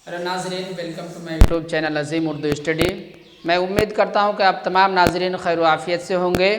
अरे नाजरीन, welcome to my YouTube channel Azeem Urdu study. मैं उम्मीद करता हूँ कि आप तमाम नाजरीन खैर आफ़ियत से होंगे।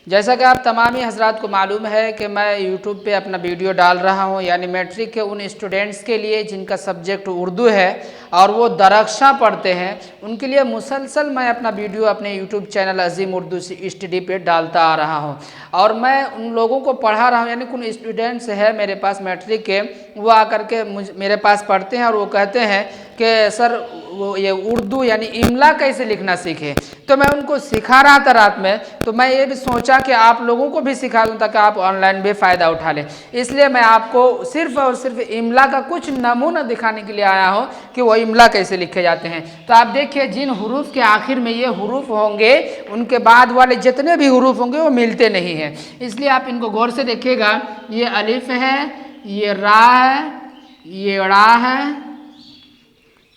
जैसा कि आप तमाम ही हजरात को मालूम है कि मैं यूट्यूब पे अपना वीडियो डाल रहा हूँ, यानी मैट्रिक के उन स्टूडेंट्स के लिए जिनका सब्जेक्ट उर्दू है और वो दरख्शां पढ़ते हैं, उनके लिए मुसलसल मैं अपना वीडियो अपने YouTube channel Azeem Urdu study पे डालता आ रहा हूँ। और मैं उन लोगों को पढ़ा रहा हूँ, यानी कुछ स्टूडेंट्स है मेरे पास मैट्रिक के, वो आकर के मेरे पास पढ़ते हैं और वो कहते हैं कि सर वो ये उर्दू यानी इमला कैसे लिखना सीखे। तो मैं उनको सिखा रहा था रात में, तो मैं ये भी सोचा कि आप लोगों को भी सिखा दूँ ताकि आप ऑनलाइन भी फ़ायदा उठा लें। इसलिए मैं आपको सिर्फ़ और सिर्फ इमला का कुछ नमूना दिखाने के लिए आया हूँ कि वो इमला कैसे लिखे जाते हैं। तो आप देखिए, जिन हरूफ के आखिर में ये हरूफ होंगे उनके बाद वाले जितने भी हरूफ होंगे वो मिलते नहीं हैं, इसलिए आप इनको गौर से देखिएगा। ये अलिफ है, ये रा है, ये ड़ा है,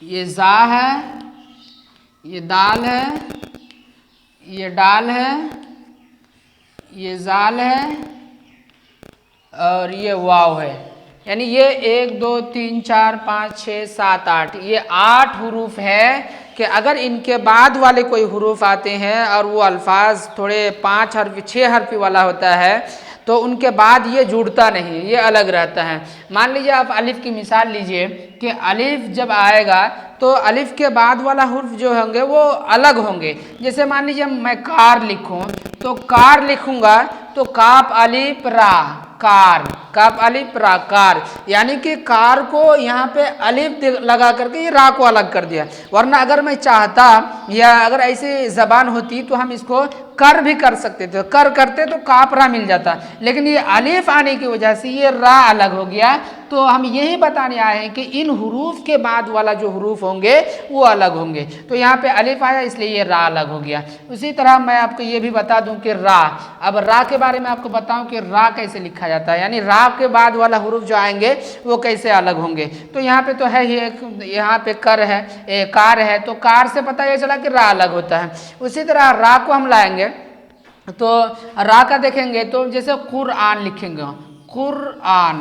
ये जा है, ये दाल है, ये डाल है, ये जाल है और ये वाव है। यानी ये 1 2 3 4 5 6 7 8, ये 8 हरूफ है कि अगर इनके बाद वाले कोई हरूफ आते हैं और वो अल्फाज थोड़े 5 हरफी 6 हरफी वाला होता है तो उनके बाद ये जुड़ता नहीं, ये अलग रहता है। मान लीजिए आप अलिफ की मिसाल लीजिए कि अलिफ जब आएगा तो अलिफ के बाद वाला हुर्फ जो होंगे वो अलग होंगे। जैसे मान लीजिए मैं कार लिखूं तो कार लिखूंगा तो काफ अलिफ रा कार, काफ अलिफ रा कार, यानी कि कार को यहाँ पे अलिफ लगा करके ये रा को अलग कर दिया। वरना अगर मैं चाहता या अगर ऐसी जबान होती तो हम इसको कर भी कर सकते थे, कर करते तो काफ रा मिल जाता, लेकिन ये अलिफ आने की वजह से ये रा अलग हो गया। तो हम यही बताने आए हैं कि इन हरूफ के बाद वाला जो हरूफ होंगे वो अलग होंगे। तो यहाँ पे अलिफ आया इसलिए ये रा अलग हो गया। उसी तरह मैं आपको ये भी बता दूं कि रा, अब रा के बारे में आपको बताऊं कि रा कैसे लिखा जाता है, यानी रा के बाद वाला हरूफ जो आएंगे वो कैसे अलग होंगे। तो यहाँ पे तो है ही एक, यहाँ पे कर है, कार है, तो कार से पता ये चला कि रा अलग होता है। उसी तरह रा को हम लाएंगे तो रा का देखेंगे तो जैसे कुरआन लिखेंगे, कुरआन,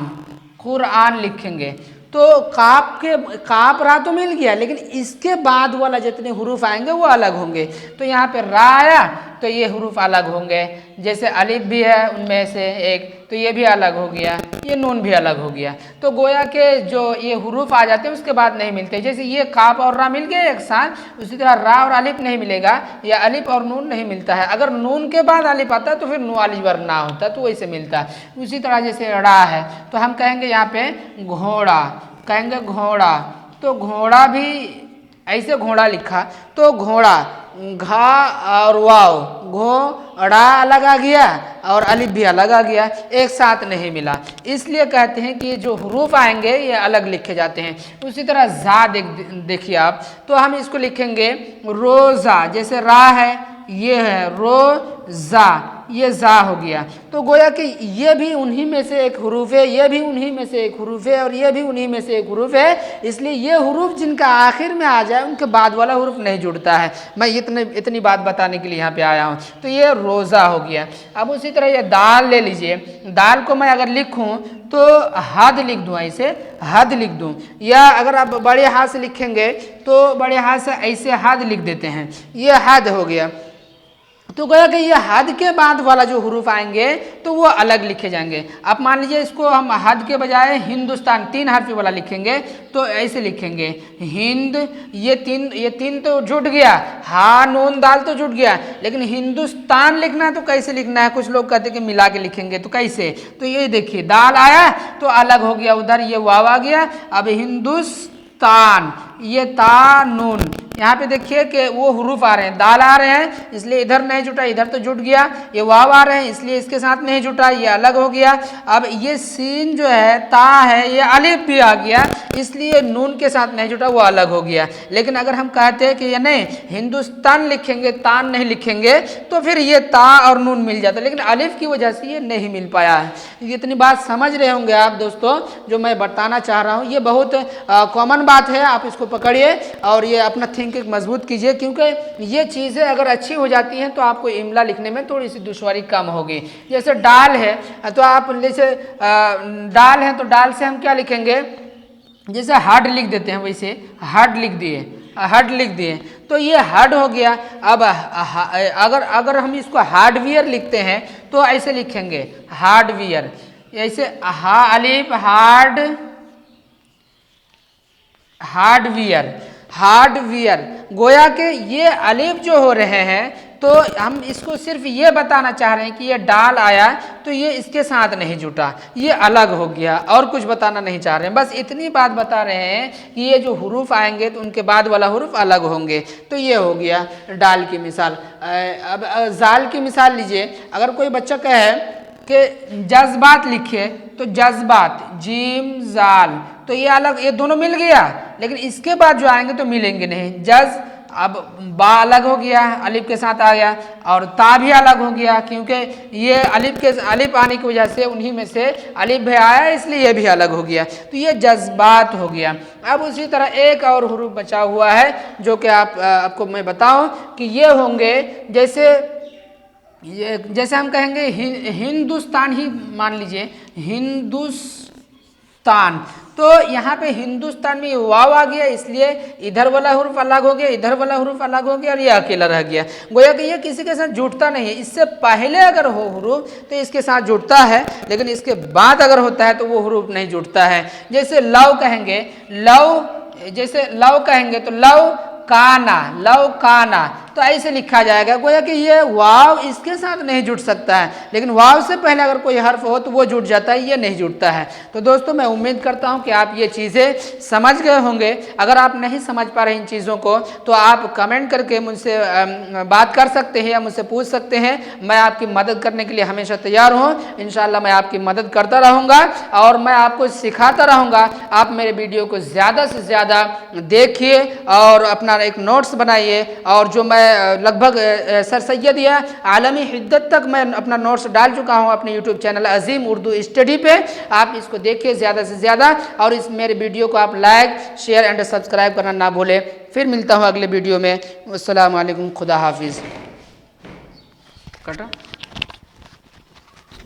कुरआन लिखेंगे तो काप रा तो मिल गया, लेकिन इसके बाद वाला जितने हुरूफ आएंगे वो अलग होंगे। तो यहाँ पे रा आया तो ये हुरूफ अलग होंगे। जैसे अलिफ भी है उनमें से एक, तो ये भी अलग हो गया, ये नून भी अलग हो गया। तो गोया के जो ये हुरूफ आ जाते हैं उसके बाद नहीं मिलते। जैसे ये काफ और रा मिल गए एक साथ, उसी तरह रा और अलिफ नहीं मिलेगा, या अलिफ और नून नहीं मिलता है। अगर नून के बाद अलिफ आता है तो फिर नू अलिफ वर ना होता, तो वैसे मिलता है। उसी तरह जैसे रा है तो हम कहेंगे यहाँ पे घोड़ा, कहेंगे घोड़ा, तो घोड़ा भी ऐसे घोड़ा लिखा तो घोड़ा, घा और वाव, घोड़ा अलग आ गया और अलिफ भी अलग आ गया, एक साथ नहीं मिला। इसलिए कहते हैं कि जो हुरूफ आएंगे ये अलग लिखे जाते हैं। उसी तरह जा देखिए आप, तो हम इसको लिखेंगे रोज़ा। जैसे रा है, ये है रोज़ा, ये जा हो गया। तो गोया कि ये भी उन्हीं में से एक हुरूफ है, ये भी उन्हीं में से एक हुरूफ है और ये भी उन्हीं में से एक हुरूफ है। इसलिए ये हुरूफ जिनका आखिर में आ जाए उनके बाद वाला हुरूफ नहीं जुड़ता है। मैं इतनी बात बताने के लिए यहाँ पे आया हूँ। तो ये रोज़ा हो गया। अब उसी तरह ये दाल ले लीजिए, दाल को मैं अगर लिखूँ तो हद लिख दूँ, ऐसे हद लिख दूँ, या अगर आप बड़े हाथ से लिखेंगे तो बड़े हाथ से ऐसे हद लिख देते हैं, ये हद हो गया। तो गया कि ये हद के बाद वाला जो हुरूफ आएंगे तो वो अलग लिखे जाएंगे। आप मान लीजिए इसको हम हद के बजाय हिंदुस्तान 3 हरफी वाला लिखेंगे तो ऐसे लिखेंगे हिंद, ये तीन तो जुट गया, हा नून दाल तो जुट गया, लेकिन हिंदुस्तान लिखना है तो कैसे लिखना है। कुछ लोग कहते हैं कि मिला के लिखेंगे, तो कैसे, तो ये देखिए दाल आया तो अलग हो गया, उधर ये वाव आ गया। अब हिंदुस्तान, ये ता नून, यहाँ पे देखिए कि वो हुरूफ आ रहे हैं, दाल आ रहे हैं इसलिए इधर नहीं जुटा, इधर तो जुट गया। ये वाव आ रहे हैं इसलिए इसके साथ नहीं जुटा, ये अलग हो गया। अब ये सीन जो है ता है, ये अलिफ भी आ गया इसलिए नून के साथ नहीं जुटा, वो अलग हो गया। लेकिन अगर हम कहते हैं कि ये नहीं हिंदुस्तान लिखेंगे, तान नहीं लिखेंगे, तो फिर ये ता और नून मिल जाता, लेकिन अलिफ की वजह से ये नहीं मिल पाया है। इतनी बात समझ रहे होंगे आप दोस्तों जो मैं बताना चाह रहा हूँ। ये बहुत कॉमन बात है, आप इसको पकड़िए और ये अपना थिंकिंग मजबूत कीजिए, क्योंकि ये चीज़ें अगर अच्छी हो जाती हैं तो आपको इमला लिखने में थोड़ी सी दुश्वारी कम होगी। जैसे डाल है तो आप जैसे डाल है तो डाल से हम क्या लिखेंगे, जैसे हड लिख देते हैं वैसे हड लिख दिए, हड लिख दिए, तो ये हड हो गया। अब अगर हम इसको हार्डवेयर लिखते हैं तो ऐसे लिखेंगे हार्डवेयर, ऐसे अलिफ हार्डवेयर, हार्डवेयर। गोया के ये अलिफ जो हो रहे हैं तो हम इसको सिर्फ ये बताना चाह रहे हैं कि ये डाल आया तो ये इसके साथ नहीं जुटा, ये अलग हो गया, और कुछ बताना नहीं चाह रहे हैं। बस इतनी बात बता रहे हैं कि ये जो हुरूफ आएंगे तो उनके बाद वाला हुरूफ अलग होंगे। तो ये हो गया डाल की मिसाल। अब जाल की मिसाल लीजिए। अगर कोई बच्चा कहे कि जज्बात लिखिए तो जज्बात जीम जाल, तो ये अलग, ये दोनों मिल गया, लेकिन इसके बाद जो आएंगे तो मिलेंगे नहीं। जज, अब बा अलग हो गया, अलिफ के साथ आ गया, और ता भी अलग हो गया क्योंकि ये अलिफ आने की वजह से उन्हीं में से अलिफ भी आया, इसलिए ये भी अलग हो गया। तो ये जज्बात हो गया। अब उसी तरह एक और हुरूफ बचा हुआ है जो कि आपको मैं बताऊं कि ये होंगे जैसे हम कहेंगे हिंदुस्तान ही मान लीजिए, हिंदुस्तान, तो यहाँ पे हिंदुस्तान में वाव आ गया, इसलिए इधर वाला हुरूफ अलग हो गया, इधर वाला हुरूफ अलग हो गया, और ये अकेला रह गया। गोया कि ये किसी के साथ जुड़ता नहीं है। इससे पहले अगर हो हुरूफ तो इसके साथ जुड़ता है, लेकिन इसके बाद अगर होता है तो वो हुरूफ नहीं जुड़ता है। जैसे लव कहेंगे, जैसे लव कहेंगे तो लव काना, तो ऐसे लिखा जाएगा। गोया कि ये वाव इसके साथ नहीं जुड़ सकता है, लेकिन वाव से पहले अगर कोई हर्फ हो तो वो जुड़ जाता है, ये नहीं जुड़ता है। तो दोस्तों मैं उम्मीद करता हूँ कि आप ये चीज़ें समझ गए होंगे। अगर आप नहीं समझ पा रहे इन चीज़ों को तो आप कमेंट करके मुझसे बात कर सकते हैं या मुझसे पूछ सकते हैं। मैं आपकी मदद करने के लिए हमेशा तैयार हूँ। इंशाल्लाह मैं आपकी मदद करता रहूँगा और मैं आपको सिखाता रहूँगा। आप मेरे वीडियो को ज़्यादा से ज़्यादा देखिए और अपना एक नोट्स बनाइए, और जो मैं लगभग सर सैयद या आलमी हिद्दत तक मैं अपना नोट्स डाल चुका हूं अपने यूट्यूब चैनल अजीम उर्दू स्टडी पे। आप इसको देखिए ज़्यादा से ज़्यादा, और इस मेरे वीडियो को आप लाइक शेयर एंड सब्सक्राइब करना ना भूलें। फिर मिलता हूं अगले वीडियो में। अस्सलाम वालेकुम, खुदा हाफिज़। कटा।